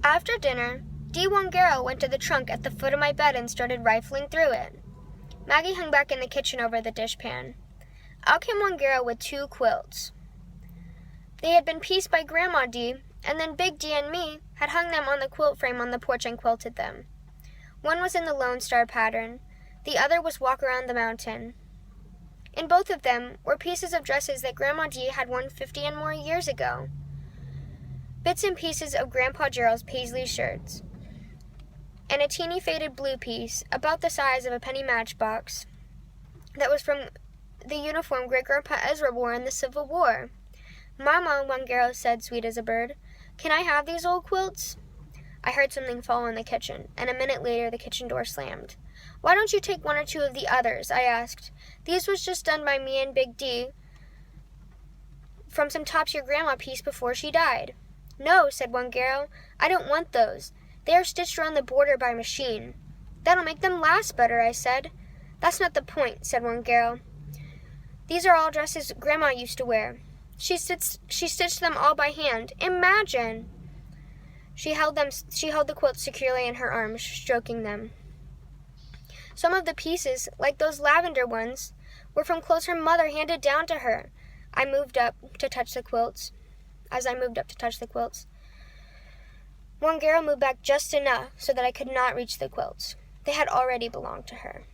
After dinner, Dee Wongero went to the trunk at the foot of my bed and started rifling through it. Maggie hung back in the kitchen over the dishpan. Out came Wongero with 2 quilts. They had been pieced by Grandma Dee, and then Big D and me had hung them on the quilt frame on the porch and quilted them. One was in the Lone Star pattern. The other was Walk Around the Mountain. In both of them were pieces of dresses that Grandma Dee had worn 50 and more years ago. Bits and pieces of Grandpa Gerald's paisley shirts, and a teeny faded blue piece, about the size of a penny matchbox, that was from the uniform Great-Grandpa Ezra wore in the Civil War. "Mama," Wongero said, sweet as a bird, "can I have these old quilts?" I heard something fall in the kitchen, and a minute later the kitchen door slammed. "Why don't you take 1 or 2 of the others?" I asked. "These was just done by me and Big D from some tops your grandma pieced before she died." "No," said Wongero, "I don't want those. They are stitched around the border by machine." "That'll make them last better," I said. "That's not the point," said Wongero. "These are all dresses Grandma used to wear. She stitched them all by hand. Imagine!" She held the quilts securely in her arms, stroking them. "Some of the pieces, like those lavender ones, were from clothes her mother handed down to her." As I moved up to touch the quilts, Wongero moved back just enough so that I could not reach the quilts. They had already belonged to her.